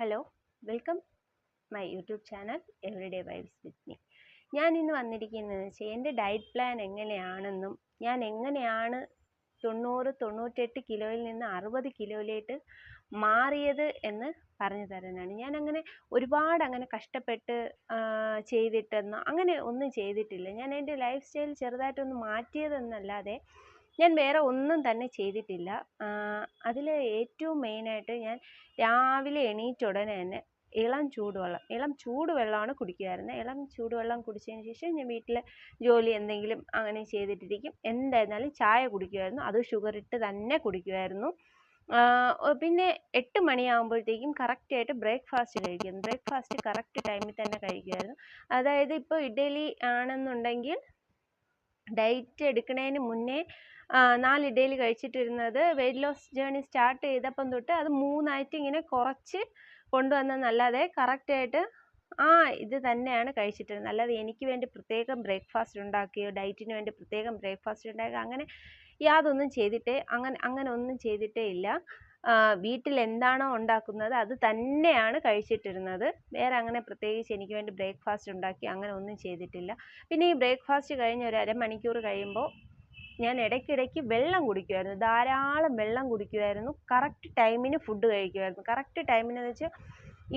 Hello, welcome my YouTube channel everyday vibes with me. ഞാൻ ഇന്ന് വന്നിരിക്കുന്നതെന്ന് വെച്ചാൽ എൻ്റെ ഡയറ്റ് പ്ലാൻ എങ്ങനെയാണെന്നും ഞാൻ എങ്ങനെയാണ് 98 കിലോയിൽ നിന്ന് 60 കിലോയിലേക്ക് മാറിയത് എന്ന് പറഞ്ഞു തരാനാണ്. ഞാനങ്ങനെ ഒരുപാട് കഷ്ടപ്പെട്ട് ചെയ്തിട്ടെന്ന് അങ്ങനെ ഒന്നും ചെയ്തിട്ടില്ല. ഞാൻ എൻ്റെ ലൈഫ് സ്റ്റൈൽ ചെറുതായിട്ടൊന്ന് മാറ്റിയതെന്നല്ലാതെ ഞാൻ വേറെ ഒന്നും തന്നെ ചെയ്തിട്ടില്ല. അതിൽ ഏറ്റവും മെയിനായിട്ട് ഞാൻ രാവിലെ എണീറ്റ ഉടനെ തന്നെ ഇളം ചൂടുവെള്ളമാണ് കുടിക്കുമായിരുന്നത്. ഇളം ചൂടുവെള്ളം കുടിച്ചതിന് ശേഷം ഞാൻ വീട്ടിലെ ജോലി എന്തെങ്കിലും അങ്ങനെ ചെയ്തിട്ടിരിക്കും. എന്തായിരുന്നാലും ചായ കുടിക്കുമായിരുന്നു. അത് ഷുഗർ ഇട്ട് തന്നെ കുടിക്കുമായിരുന്നു. പിന്നെ 8 മണിയാകുമ്പോഴത്തേക്കും കറക്റ്റായിട്ട് ബ്രേക്ക്ഫാസ്റ്റ് കഴിക്കും. ബ്രേക്ക്ഫാസ്റ്റ് കറക്റ്റ് ടൈമിൽ തന്നെ കഴിക്കുമായിരുന്നു. അതായത് ഇപ്പോൾ ഇഡ്ഡലി ആണെന്നുണ്ടെങ്കിൽ ഡയറ്റ് എടുക്കുന്നതിന് മുന്നേ 4 ഇഡ്ഡലി കഴിച്ചിട്ടിരുന്നത് വെയിറ്റ് ലോസ് ജേർണി സ്റ്റാർട്ട് ചെയ്തപ്പം തൊട്ട് അത് 3 ആയിട്ട് ഇങ്ങനെ കുറച്ച് കൊണ്ടുവന്നെന്നല്ലാതെ കറക്റ്റായിട്ട് ഇത് തന്നെയാണ് കഴിച്ചിട്ടിരുന്നത്. അല്ലാതെ എനിക്ക് വേണ്ടി പ്രത്യേകം ബ്രേക്ക്ഫാസ്റ്റ് ഉണ്ടാക്കുകയോ ഡയറ്റിന് വേണ്ടി പ്രത്യേകം ബ്രേക്ക്ഫാസ്റ്റ് ഉണ്ടാക്കുകയോ അങ്ങനെ യാതൊന്നും അങ്ങനെ ഒന്നും ചെയ്തിട്ടേ ഇല്ല. വീട്ടിൽ എന്താണോ ഉണ്ടാക്കുന്നത് അത് തന്നെയാണ് കഴിച്ചിട്ടിരുന്നത്. വേറെ അങ്ങനെ പ്രത്യേകിച്ച് എനിക്ക് വേണ്ടി ബ്രേക്ക്ഫാസ്റ്റ് ഉണ്ടാക്കി അങ്ങനെ ഒന്നും ചെയ്തിട്ടില്ല. പിന്നെ ഈ ബ്രേക്ക്ഫാസ്റ്റ് കഴിഞ്ഞ് ഒരു അരമണിക്കൂർ കഴിയുമ്പോൾ ഞാൻ ഇടയ്ക്കിടയ്ക്ക് വെള്ളം കുടിക്കുമായിരുന്നു. ധാരാളം വെള്ളം കുടിക്കുമായിരുന്നു. കറക്റ്റ് ടൈമിന് ഫുഡ് കഴിക്കുമായിരുന്നു. കറക്റ്റ് ടൈമിനെന്ന് വെച്ചാൽ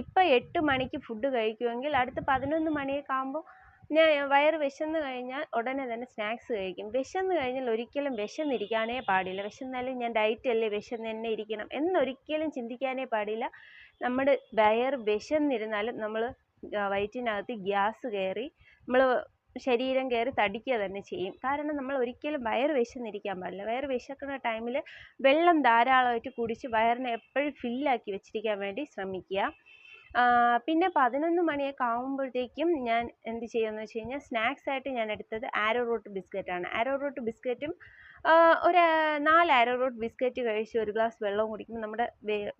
ഇപ്പം 8 മണിക്ക് ഫുഡ് കഴിക്കുമെങ്കിൽ അടുത്ത 11 മണിയൊക്കെ ആകുമ്പോൾ ഞാൻ വയറ് വിശന്ന് കഴിഞ്ഞാൽ ഉടനെ തന്നെ സ്നാക്സ് കഴിക്കും. വിശന്ന് കഴിഞ്ഞാൽ ഒരിക്കലും വിശന്നിരിക്കാനേ പാടില്ല. വിശന്നാലും ഞാൻ ഡയറ്റ് അല്ലേ, വിശന്ന് തന്നെ ഇരിക്കണം എന്നൊരിക്കലും ചിന്തിക്കാനേ പാടില്ല. നമ്മുടെ വയറ് വിശന്നിരുന്നാലും നമ്മൾ വയറ്റിനകത്ത് ഗ്യാസ് കയറി നമ്മൾ ശരീരം കയറി തടിക്കുക തന്നെ ചെയ്യും. കാരണം നമ്മൾ ഒരിക്കലും വയറ് വിശന്നിരിക്കാൻ പാടില്ല. വയറ് വിശക്കുന്ന ടൈമിൽ വെള്ളം ധാരാളമായിട്ട് കുടിച്ച് വയറിനെ എപ്പോഴും ഫില്ലാക്കി വെച്ചിരിക്കാൻ വേണ്ടി ശ്രമിക്കുക. പിന്നെ 11 മണിയൊക്കെ ആകുമ്പോഴത്തേക്കും ഞാൻ എന്ത് ചെയ്യുമെന്ന് വെച്ച് കഴിഞ്ഞാൽ സ്നാക്സ് ആയിട്ട് ഞാൻ എടുത്തത് ആരോ റൂട്ട് ബിസ്ക്കറ്റാണ്. ആരോ റൂട്ട് ബിസ്ക്കറ്റും ഒരു 4 ആരോ റൂട്ട് ബിസ്ക്കറ്റ് കഴിച്ച് ഒരു ഗ്ലാസ് വെള്ളവും കുടിക്കുമ്പോൾ നമ്മുടെ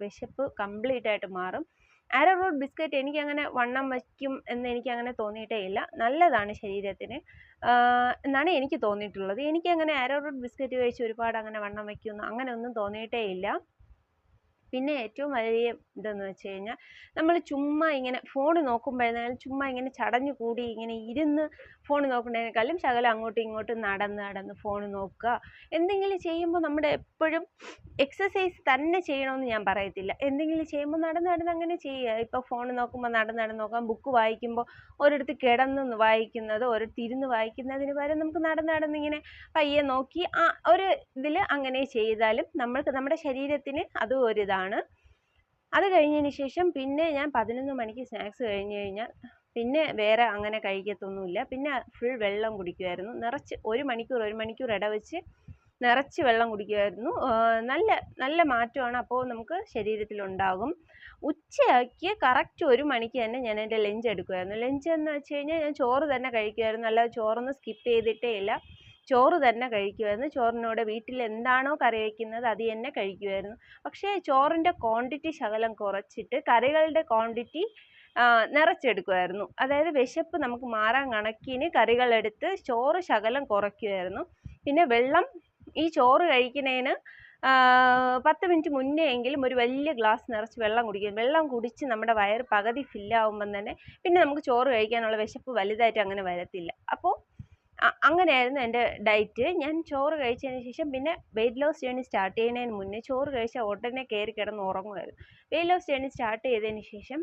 വിശപ്പ് കംപ്ലീറ്റ് ആയിട്ട് മാറും. ആരോ റൂട്ട് ബിസ്ക്കറ്റ് എനിക്കങ്ങനെ വണ്ണം വയ്ക്കും എന്ന് എനിക്കങ്ങനെ തോന്നിയിട്ടേ ഇല്ല. നല്ലതാണ് ശരീരത്തിന് എന്നാണ് എനിക്ക് തോന്നിയിട്ടുള്ളത്. എനിക്കങ്ങനെ ആരോ റൂട്ട് ബിസ്ക്കറ്റ് കഴിച്ച് ഒരുപാട് അങ്ങനെ വണ്ണം വയ്ക്കുമെന്ന് അങ്ങനെ ഒന്നും തോന്നിയിട്ടേ ഇല്ല. പിന്നെ ഏറ്റവും വലിയ ഇതെന്ന് വെച്ച് കഴിഞ്ഞാൽ നമ്മൾ ചുമ്മാ ഇങ്ങനെ ഫോൺ നോക്കുമ്പോഴാണെങ്കിലും ചുമ്മാ ഇങ്ങനെ ചടഞ്ഞു കൂടി ഇങ്ങനെ ഇരുന്ന് ഫോൺ നോക്കുന്നതിനേക്കാളും ശകലം അങ്ങോട്ടും ഇങ്ങോട്ടും നടന്ന് ഫോൺ നോക്കുക. എന്തെങ്കിലും ചെയ്യുമ്പോൾ നമ്മുടെ എപ്പോഴും എക്സസൈസ് തന്നെ ചെയ്യണമെന്ന് ഞാൻ പറയത്തില്ല. എന്തെങ്കിലും ചെയ്യുമ്പോൾ നടന്ന് അങ്ങനെ ചെയ്യുക. ഇപ്പോൾ ഫോൺ നോക്കുമ്പോൾ നടന്ന് നോക്കാം. ബുക്ക് വായിക്കുമ്പോൾ ഒരിടത്ത് കിടന്ന് വായിക്കുന്നത് ഒരിടത്ത് ഇരുന്ന് വായിക്കുന്നതിന് പകരം നമുക്ക് നടന്നിങ്ങനെ പയ്യെ നോക്കി ഒരു ഇതിൽ അങ്ങനെ ചെയ്താലും നമ്മുടെ ശരീരത്തിന് അതും ഒരിതാണ്. അത് കഴിഞ്ഞതിന് ശേഷം പിന്നെ ഞാൻ 11 മണിക്ക് സ്നാക്സ് കഴിഞ്ഞ് കഴിഞ്ഞാൽ പിന്നെ വേറെ അങ്ങനെ കഴിക്കത്തൊന്നുമില്ല. പിന്നെ ഫുൾ വെള്ളം കുടിക്കുമായിരുന്നു. നിറച്ച് 1 മണിക്കൂർ ഇടവെച്ച് നിറച്ച് വെള്ളം കുടിക്കുമായിരുന്നു. നല്ല മാറ്റമാണ് അപ്പോൾ നമുക്ക് ശരീരത്തിലുണ്ടാകും. ഉച്ചയ്ക്ക് കറക്റ്റ് 1 മണിക്ക് തന്നെ ഞാൻ എൻ്റെ ലഞ്ച് എടുക്കുമായിരുന്നു. ലഞ്ച് എന്ന് വെച്ച് കഴിഞ്ഞാൽ ഞാൻ ചോറ് തന്നെ കഴിക്കുമായിരുന്നു. അല്ലാതെ ചോറൊന്നും സ്കിപ്പ് ചെയ്തിട്ടേ ഇല്ല. ചോറ് തന്നെ കഴിക്കുമായിരുന്നു. ചോറിനോട് വീട്ടിൽ എന്താണോ കറി വയ്ക്കുന്നത് അത് തന്നെ കഴിക്കുമായിരുന്നു. പക്ഷേ ചോറിൻ്റെ ക്വാണ്ടിറ്റി ശകലം കുറച്ചിട്ട് കറികളുടെ ക്വാണ്ടിറ്റി നിറച്ചെടുക്കുമായിരുന്നു. അതായത് വിശപ്പ് നമുക്ക് മാറാൻ കണക്കിന് കറികളെടുത്ത് ചോറ് ശകലം കുറയ്ക്കുമായിരുന്നു. പിന്നെ വെള്ളം ഈ ചോറ് കഴിക്കുന്നതിന് 10 മിനിറ്റ് മുന്നേ എങ്കിലും ഒരു വലിയ ഗ്ലാസ് നിറച്ച് വെള്ളം കുടിക്കും. വെള്ളം കുടിച്ച് നമ്മുടെ വയറ് പകുതി ഫില്ലാവുമ്പം തന്നെ പിന്നെ നമുക്ക് ചോറ് കഴിക്കാനുള്ള വിശപ്പ് വലുതായിട്ട് അങ്ങനെ വരത്തില്ല. അപ്പോൾ അങ്ങനെയായിരുന്നു എൻ്റെ ഡയറ്റ്. ഞാൻ ചോറ് കഴിച്ചതിന് ശേഷം പിന്നെ വെയിറ്റ് ലോസ് ജേർണി സ്റ്റാർട്ട് ചെയ്യുന്നതിന് മുന്നേ ചോറ് കഴിച്ചാൽ ഉടനെ കയറി കിടന്ന് ഉറങ്ങുമായിരുന്നു. വെയിറ്റ് ലോസ് ജേർണി സ്റ്റാർട്ട് ചെയ്തതിന് ശേഷം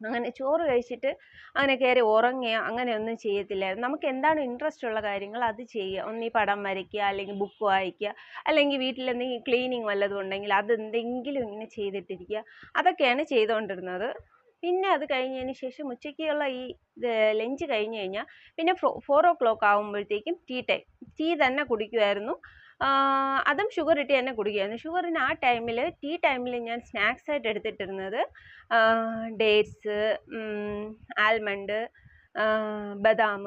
അങ്ങനെ ചോറ് കഴിച്ചിട്ട് അങ്ങനെ കയറി ഉറങ്ങുക അങ്ങനെയൊന്നും ചെയ്യത്തില്ലായിരുന്നു. നമുക്ക് എന്താണ് ഇൻട്രസ്റ്റ് ഉള്ള കാര്യങ്ങൾ അത് ചെയ്യുക. ഒന്നീ പടം വരയ്ക്കുക, അല്ലെങ്കിൽ ബുക്ക് വായിക്കുക, അല്ലെങ്കിൽ വീട്ടിലെന്തെങ്കിലും ക്ലീനിങ് വല്ലതും ഉണ്ടെങ്കിൽ അതെന്തെങ്കിലും ഇങ്ങനെ ചെയ്തിട്ടിരിക്കുക. അതൊക്കെയാണ് ചെയ്തുകൊണ്ടിരുന്നത്. പിന്നെ അത് കഴിഞ്ഞതിന് ശേഷം ഉച്ചയ്ക്കുള്ള ഈ ലഞ്ച് കഴിഞ്ഞ് കഴിഞ്ഞാൽ പിന്നെ 4 o'clock ആകുമ്പോഴത്തേക്കും ടീ തന്നെ കുടിക്കുമായിരുന്നു. അതും ഷുഗർ ഇട്ട് തന്നെ കുടിക്കുമായിരുന്നു. ഷുഗറിന് ആ ടൈമിൽ ടീ ടൈമിൽ ഞാൻ സ്നാക്സ് ആയിട്ട് എടുത്തിട്ടിരുന്നത് ഡേറ്റ്സ്, ആൽമണ്ട്, ബദാം,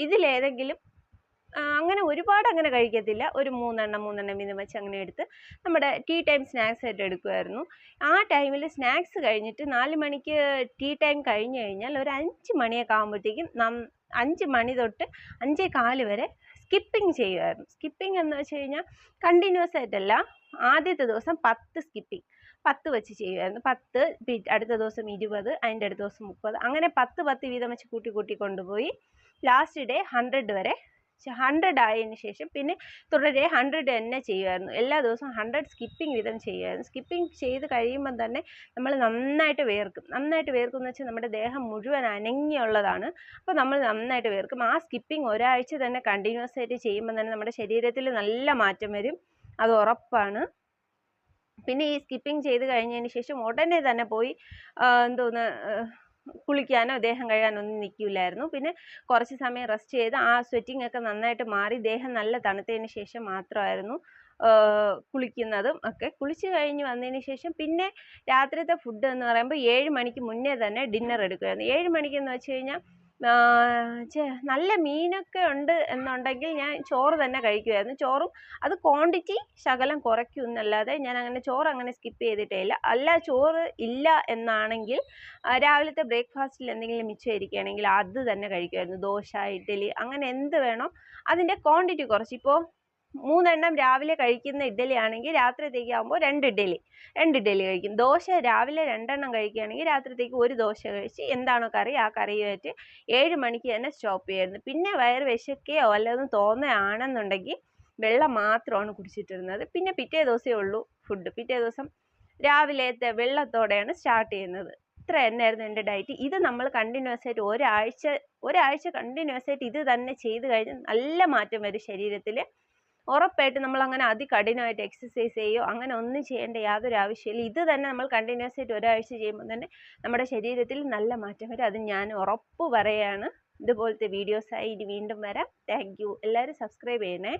ഇതിലേതെങ്കിലും അങ്ങനെ ഒരുപാട് അങ്ങനെ കഴിക്കത്തില്ല. ഒരു 3 എണ്ണം വീതം വെച്ച് അങ്ങനെ എടുത്ത് നമ്മുടെ ടീ ടൈം സ്നാക്സ് ആയിട്ട് എടുക്കുമായിരുന്നു. ആ ടൈമിൽ സ്നാക്സ് കഴിഞ്ഞിട്ട് 4 മണിക്ക് ടീ ടൈം കഴിഞ്ഞ് കഴിഞ്ഞാൽ ഒരു 5 മണിയൊക്കെ ആകുമ്പോഴത്തേക്കും 5 മണി തൊട്ട് 5:15 വരെ സ്കിപ്പിംഗ് ചെയ്യുമായിരുന്നു. സ്കിപ്പിംഗ് എന്ന് വെച്ച് കഴിഞ്ഞാൽ കണ്ടിന്യൂസ് ആയിട്ടല്ല, ആദ്യത്തെ ദിവസം 10 സ്കിപ്പിംഗ്, 10 വെച്ച് ചെയ്യുമായിരുന്നു. 10, അടുത്ത ദിവസം 20, അതിൻ്റെ അടുത്ത ദിവസം 30, അങ്ങനെ 10 വീതം വെച്ച് കൂട്ടി കൊണ്ടുപോയി ലാസ്റ്റ് ഡേ 100 വരെ. 100 ആയതിന് ശേഷം പിന്നെ തുടരെ 100 തന്നെ ചെയ്യുമായിരുന്നു. എല്ലാ ദിവസവും 100 സ്കിപ്പിംഗ് വീതം ചെയ്യുമായിരുന്നു. സ്കിപ്പിംഗ് ചെയ്ത് കഴിയുമ്പം തന്നെ നമ്മൾ നന്നായിട്ട് വേർക്കും. നന്നായിട്ട് വേർക്കും എന്ന് വെച്ചാൽ നമ്മുടെ ദേഹം മുഴുവൻ അനങ്ങിയുള്ളതാണ്. അപ്പോൾ നമ്മൾ നന്നായിട്ട് വേർക്കും. ആ സ്കിപ്പിംഗ് ഒരാഴ്ച തന്നെ കണ്ടിന്യൂസ് ആയിട്ട് ചെയ്യുമ്പോൾ തന്നെ നമ്മുടെ ശരീരത്തിൽ നല്ല മാറ്റം വരും, അത് ഉറപ്പാണ്. പിന്നെ ഈ സ്കിപ്പിംഗ് ചെയ്ത് കഴിഞ്ഞതിന് ശേഷം ഉടനെ തന്നെ പോയി കുളിക്കാനോ ദേഹം കഴുകാനോ ഒന്നും നിൽക്കില്ലായിരുന്നു. പിന്നെ കുറച്ച് സമയം റെസ്റ്റ് ചെയ്ത് ആ സ്വെറ്റിംഗ് ഒക്കെ നന്നായിട്ട് മാറി ദേഹം നല്ല തണുത്തതിന് ശേഷം മാത്രമായിരുന്നു കുളിക്കുന്നതും ഒക്കെ. കുളിച്ച് കഴിഞ്ഞ് വന്നതിന് ശേഷം പിന്നെ രാത്രിത്തെ ഫുഡ് എന്ന് പറയുമ്പോൾ 7 മണിക്ക് മുന്നേ തന്നെ ഡിന്നർ എടുക്കുമായിരുന്നു. 7 മണിക്കെന്ന് വെച്ച് കഴിഞ്ഞാൽ നല്ല മീനൊക്കെ ഉണ്ട് എന്നുണ്ടെങ്കിൽ ഞാൻ ചോറ് തന്നെ കഴിക്കുമായിരുന്നു. ചോറും അത് ക്വാണ്ടിറ്റി ശകലം കുറയ്ക്കും എന്നല്ലാതെ ഞാൻ അങ്ങനെ ചോറ് അങ്ങനെ സ്കിപ്പ് ചെയ്തിട്ടേ ഇല്ല. അല്ല ചോറ് ഇല്ല എന്നാണെങ്കിൽ രാവിലത്തെ ബ്രേക്ക്ഫാസ്റ്റിൽ എന്തെങ്കിലും മിച്ചം ഇരിക്കുകയാണെങ്കിൽ അത് തന്നെ കഴിക്കുമായിരുന്നു. ദോശ, ഇഡ്ഡലി, അങ്ങനെ എന്ത് വേണോ അതിൻ്റെ ക്വാണ്ടിറ്റി കുറച്ച്. ഇപ്പോൾ 3 എണ്ണം രാവിലെ കഴിക്കുന്ന ഇഡ്ഡലി ആണെങ്കിൽ രാത്രിത്തേക്ക് ആകുമ്പോൾ 2 ഇഡ്ഡലി കഴിക്കും. ദോശ രാവിലെ 2 എണ്ണം കഴിക്കുകയാണെങ്കിൽ രാത്രിത്തേക്ക് 1 ദോശ കഴിച്ച് എന്താണോ കറി ആ കറിയായിട്ട് 7 മണിക്ക് തന്നെ സ്റ്റോപ്പ് ചെയ്യുമായിരുന്നു. പിന്നെ വയറ് വിശക്കുകയോ വല്ലതും തോന്നുകയാണെന്നുണ്ടെങ്കിൽ വെള്ളം മാത്രമാണ് കുടിച്ചിട്ടിരുന്നത്. പിന്നെ പിറ്റേ ദിവസമേ ഉള്ളൂ ഫുഡ്. പിറ്റേ ദിവസം രാവിലത്തെ വെള്ളത്തോടെയാണ് സ്റ്റാർട്ട് ചെയ്യുന്നത്. ഇത്ര തന്നെയായിരുന്നു എൻ്റെ ഡയറ്റ്. ഇത് നമ്മൾ കണ്ടിന്യൂസ് ആയിട്ട് ഒരാഴ്ച കണ്ടിന്യൂസ് ആയിട്ട് ഇത് തന്നെ ചെയ്ത് കഴിഞ്ഞാൽ നല്ല മാറ്റം വരും ശരീരത്തിൽ. ഉറപ്പായിട്ട് നമ്മൾ അങ്ങനെ അതികഠിനമായിട്ട് എക്സസൈസ് ചെയ്യുകയോ അങ്ങനെ ഒന്നും ചെയ്യേണ്ട യാതൊരു ആവശ്യമില്ല. ഇത് തന്നെ നമ്മൾ കണ്ടിന്യൂസ് ആയിട്ട് ഒരാഴ്ച ചെയ്യുമ്പോൾ തന്നെ നമ്മുടെ ശരീരത്തിൽ നല്ല മാറ്റം വരും. അത് ഞാൻ ഉറപ്പ് പറയുകയാണ്. ഇതുപോലത്തെ വീഡിയോസായി ഇനി വീണ്ടും വരാം. Thank you. എല്ലാവരും സബ്സ്ക്രൈബ് ചെയ്യണേ.